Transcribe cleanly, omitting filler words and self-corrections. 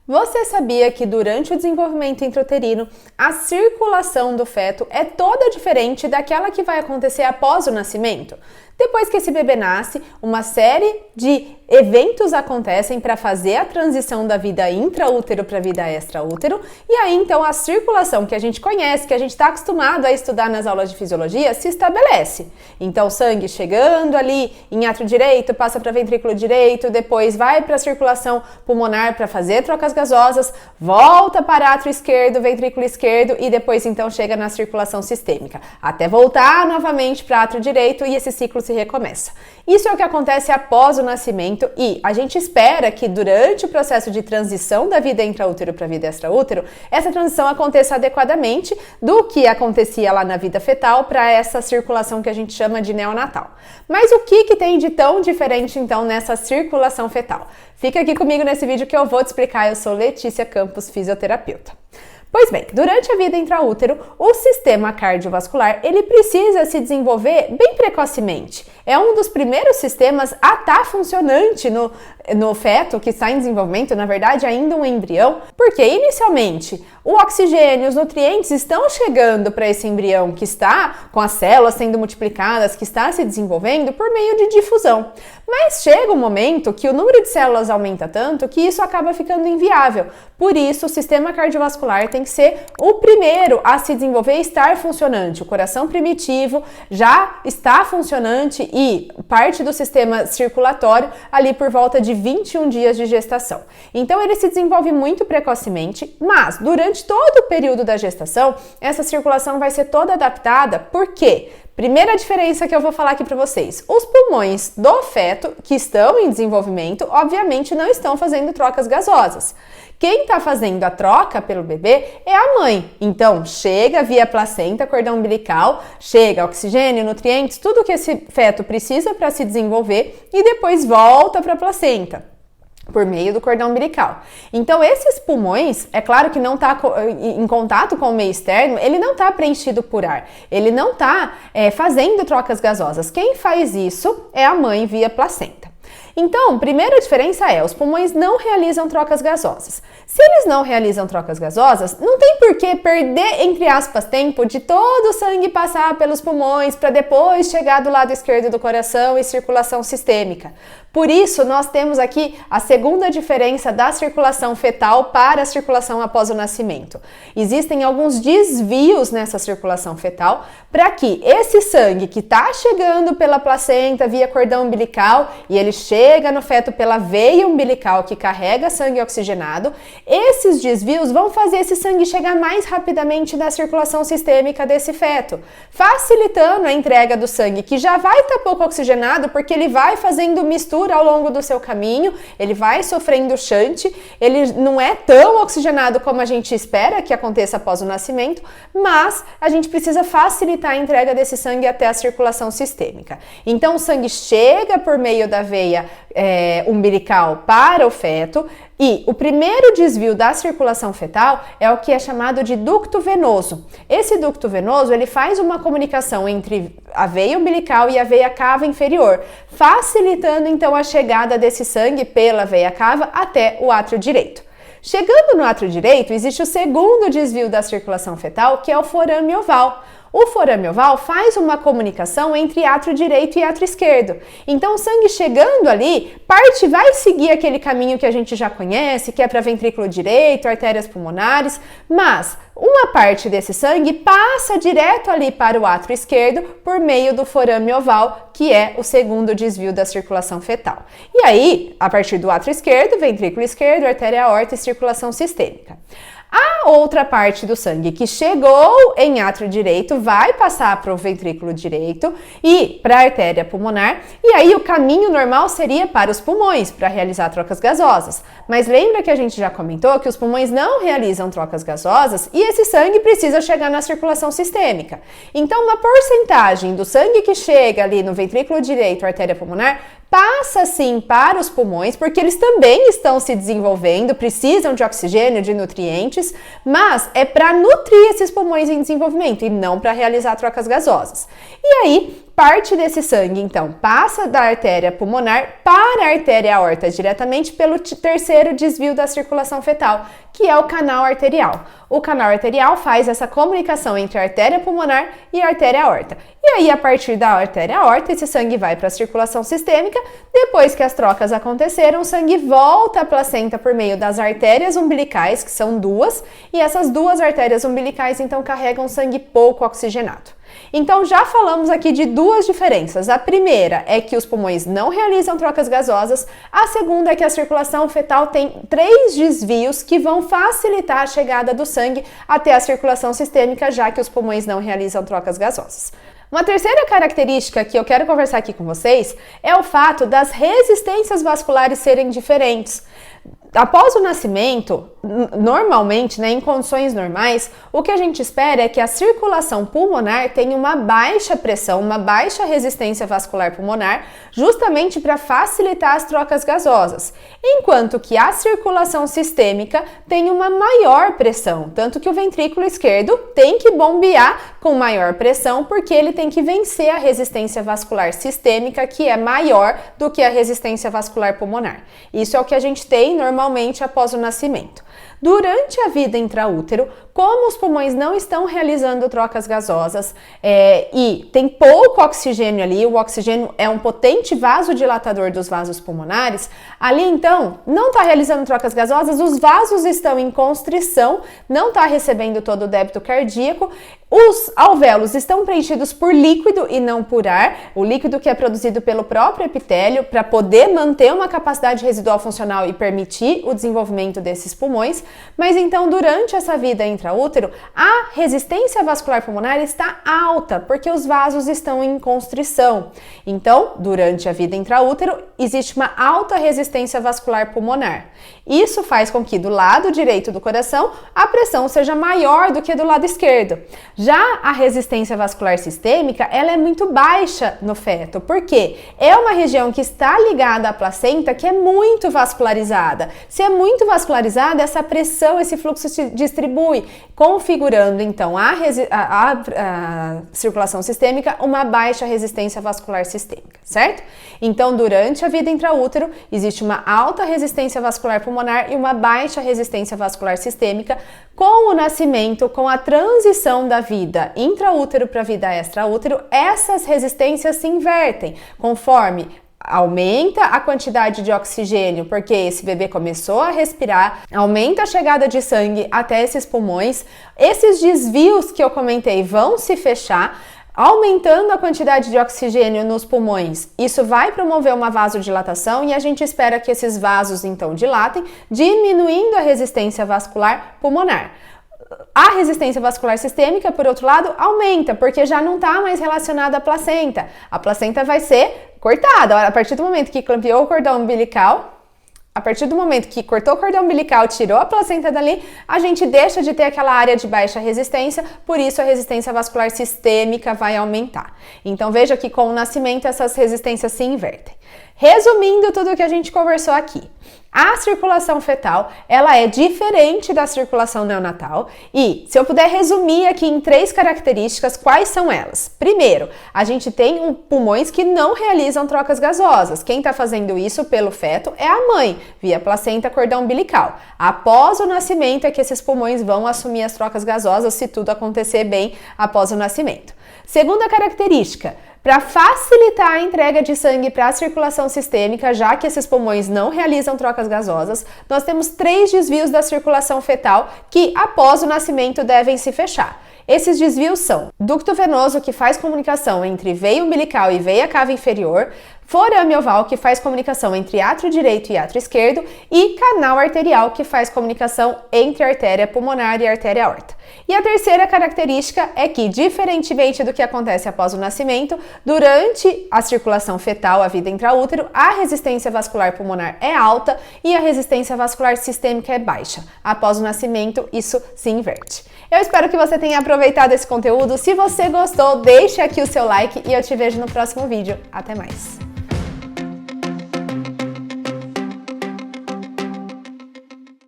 Você sabia que durante o desenvolvimento intrauterino, a circulação do feto é toda diferente daquela que vai acontecer após o nascimento? Depois que esse bebê nasce, uma série de eventos acontecem para fazer a transição da vida intraútero para a vida extraútero, e aí então a circulação que a gente conhece, que a gente está acostumado a estudar nas aulas de fisiologia, se estabelece. Então o sangue chegando ali em átrio direito, passa para ventrículo direito, depois vai para a circulação pulmonar para fazer trocas gasosas, volta para átrio esquerdo, ventrículo esquerdo e depois então chega na circulação sistêmica, até voltar novamente para átrio direito e esse ciclo se recomeça. Isso é o que acontece após o nascimento e a gente espera que durante o processo de transição da vida intraútero para a vida extraútero, essa transição aconteça adequadamente do que acontecia lá na vida fetal para essa circulação que a gente chama de neonatal. Mas o que tem de tão diferente então nessa circulação fetal? Fica aqui comigo nesse vídeo que eu vou te explicar. Eu sou Letícia Campos, fisioterapeuta. Pois bem, durante a vida intraútero, o sistema cardiovascular ele precisa se desenvolver bem precocemente. É um dos primeiros sistemas a estar funcionante no feto que está em desenvolvimento, na verdade ainda um embrião, porque inicialmente o oxigênio, os nutrientes estão chegando para esse embrião que está com as células sendo multiplicadas, que está se desenvolvendo por meio de difusão. Mas chega um momento que o número de células aumenta tanto que isso acaba ficando inviável. Por isso, o sistema cardiovascular tem que ser o primeiro a se desenvolver e estar funcionante. O coração primitivo já está funcionante e parte do sistema circulatório ali por volta de 21 dias de gestação. Então, ele se desenvolve muito precocemente, mas durante todo o período da gestação, essa circulação vai ser toda adaptada. Por quê? Primeira diferença que eu vou falar aqui para vocês. Os pulmões do feto que estão em desenvolvimento, obviamente, não estão fazendo trocas gasosas. Quem está fazendo a troca pelo bebê é a mãe. Então, chega via placenta, cordão umbilical, chega oxigênio, nutrientes, tudo que esse feto precisa para se desenvolver e depois volta para a placenta por meio do cordão umbilical. Então, esses pulmões, é claro que não está em contato com o meio externo, ele não está preenchido por ar, ele não está fazendo trocas gasosas. Quem faz isso é a mãe via placenta. Então, primeira diferença é, os pulmões não realizam trocas gasosas. Se eles não realizam trocas gasosas, não tem por que perder, entre aspas, tempo de todo o sangue passar pelos pulmões para depois chegar do lado esquerdo do coração e circulação sistêmica. Por isso, nós temos aqui a segunda diferença da circulação fetal para a circulação após o nascimento. Existem alguns desvios nessa circulação fetal para que esse sangue que está chegando pela placenta via cordão umbilical e ele chega no feto pela veia umbilical que carrega sangue oxigenado, esses desvios vão fazer esse sangue chegar mais rapidamente na circulação sistêmica desse feto, facilitando a entrega do sangue que já vai estar pouco oxigenado porque ele vai fazendo mistura ao longo do seu caminho, ele vai sofrendo shunt, ele não é tão oxigenado como a gente espera que aconteça após o nascimento, mas a gente precisa facilitar a entrega desse sangue até a circulação sistêmica. Então o sangue chega por meio da veia umbilical para o feto e o primeiro desvio da circulação fetal é o que é chamado de ducto venoso. Esse ducto venoso ele faz uma comunicação entre a veia umbilical e a veia cava inferior, facilitando então a chegada desse sangue pela veia cava até o átrio direito. Chegando no átrio direito, existe o segundo desvio da circulação fetal, que é o forame oval. O forame oval faz uma comunicação entre átrio direito e átrio esquerdo. Então, o sangue chegando ali, vai seguir aquele caminho que a gente já conhece, que é para ventrículo direito, artérias pulmonares, mas uma parte desse sangue passa direto ali para o átrio esquerdo por meio do forame oval, que é o segundo desvio da circulação fetal. E aí, a partir do átrio esquerdo, ventrículo esquerdo, artéria aorta e circulação sistêmica. A outra parte do sangue que chegou em átrio direito vai passar para o ventrículo direito e para a artéria pulmonar, e aí o caminho normal seria para os pulmões, para realizar trocas gasosas. Mas lembra que a gente já comentou que os pulmões não realizam trocas gasosas e esse sangue precisa chegar na circulação sistêmica. Então, uma porcentagem do sangue que chega ali no ventrículo direito, artéria pulmonar, passa sim para os pulmões, porque eles também estão se desenvolvendo, precisam de oxigênio, de nutrientes, mas é para nutrir esses pulmões em desenvolvimento e não para realizar trocas gasosas. E aí, parte desse sangue, então, passa da artéria pulmonar para a artéria aorta diretamente pelo terceiro desvio da circulação fetal, que é o canal arterial. O canal arterial faz essa comunicação entre a artéria pulmonar e a artéria aorta. E aí, a partir da artéria aorta, esse sangue vai para a circulação sistêmica. Depois que as trocas aconteceram, o sangue volta à placenta por meio das artérias umbilicais, que são duas, e essas duas artérias umbilicais, então, carregam sangue pouco oxigenado. Então, já falamos aqui de duas diferenças. A primeira é que os pulmões não realizam trocas gasosas. A segunda é que a circulação fetal tem 3 desvios que vão facilitar a chegada do sangue até a circulação sistêmica, já que os pulmões não realizam trocas gasosas. Uma terceira característica que eu quero conversar aqui com vocês é o fato das resistências vasculares serem diferentes. Após o nascimento, normalmente, em condições normais, o que a gente espera é que a circulação pulmonar tenha uma baixa pressão, uma baixa resistência vascular pulmonar, justamente para facilitar as trocas gasosas, enquanto que a circulação sistêmica tem uma maior pressão, tanto que o ventrículo esquerdo tem que bombear com maior pressão, porque ele tem que vencer a resistência vascular sistêmica, que é maior do que a resistência vascular pulmonar. Isso é o que a gente tem normalmente após o nascimento. Durante a vida intraútero, como os pulmões não estão realizando trocas gasosas e tem pouco oxigênio ali, o oxigênio é um potente vasodilatador dos vasos pulmonares, ali então não está realizando trocas gasosas, os vasos estão em constrição, não está recebendo todo o débito cardíaco, os alvéolos estão preenchidos por líquido e não por ar, o líquido que é produzido pelo próprio epitélio para poder manter uma capacidade residual funcional e permitir o desenvolvimento desses pulmões, mas então durante essa vida intraútero, a resistência vascular pulmonar está alta, porque os vasos estão em constrição. Então, durante a vida intraútero, existe uma alta resistência vascular pulmonar. Isso faz com que do lado direito do coração a pressão seja maior do que do lado esquerdo. Já a resistência vascular sistêmica, ela é muito baixa no feto, porque é uma região que está ligada à placenta que é muito vascularizada. Se é muito vascularizada, essa pressão, esse fluxo se distribui, configurando então a circulação sistêmica uma baixa resistência vascular sistêmica, certo? Então, durante a vida intraútero, existe uma alta resistência vascular pulmonar e uma baixa resistência vascular sistêmica. Com o nascimento, com a transição da vida intraútero para a vida extraútero, essas resistências se invertem, conforme aumenta a quantidade de oxigênio, porque esse bebê começou a respirar, aumenta a chegada de sangue até esses pulmões, esses desvios que eu comentei vão se fechar, aumentando a quantidade de oxigênio nos pulmões. Isso vai promover uma vasodilatação e a gente espera que esses vasos então dilatem, diminuindo a resistência vascular pulmonar. A resistência vascular sistêmica, por outro lado, aumenta, porque já não está mais relacionada à placenta. A placenta vai ser cortada. A partir do momento que clampeou o cordão umbilical, a partir do momento que cortou o cordão umbilical, tirou a placenta dali, a gente deixa de ter aquela área de baixa resistência, por isso a resistência vascular sistêmica vai aumentar. Então veja que com o nascimento essas resistências se invertem. Resumindo tudo o que a gente conversou aqui, a circulação fetal, ela é diferente da circulação neonatal e, se eu puder resumir aqui em 3 características, quais são elas? Primeiro, a gente tem pulmões que não realizam trocas gasosas. Quem está fazendo isso pelo feto é a mãe, via placenta, cordão umbilical. Após o nascimento é que esses pulmões vão assumir as trocas gasosas, se tudo acontecer bem após o nascimento. Segunda característica, para facilitar a entrega de sangue para a circulação sistêmica, já que esses pulmões não realizam trocas gasosas, nós temos 3 desvios da circulação fetal que, após o nascimento, devem se fechar. Esses desvios são ducto venoso, que faz comunicação entre veia umbilical e veia cava inferior, forame oval, que faz comunicação entre átrio direito e átrio esquerdo, e canal arterial, que faz comunicação entre a artéria pulmonar e a artéria aorta. E a terceira característica é que, diferentemente do que acontece após o nascimento, durante a circulação fetal, a vida intraútero, a resistência vascular pulmonar é alta e a resistência vascular sistêmica é baixa. Após o nascimento, isso se inverte. Eu espero que você tenha aproveitado esse conteúdo. Se você gostou, deixe aqui o seu like e eu te vejo no próximo vídeo. Até mais!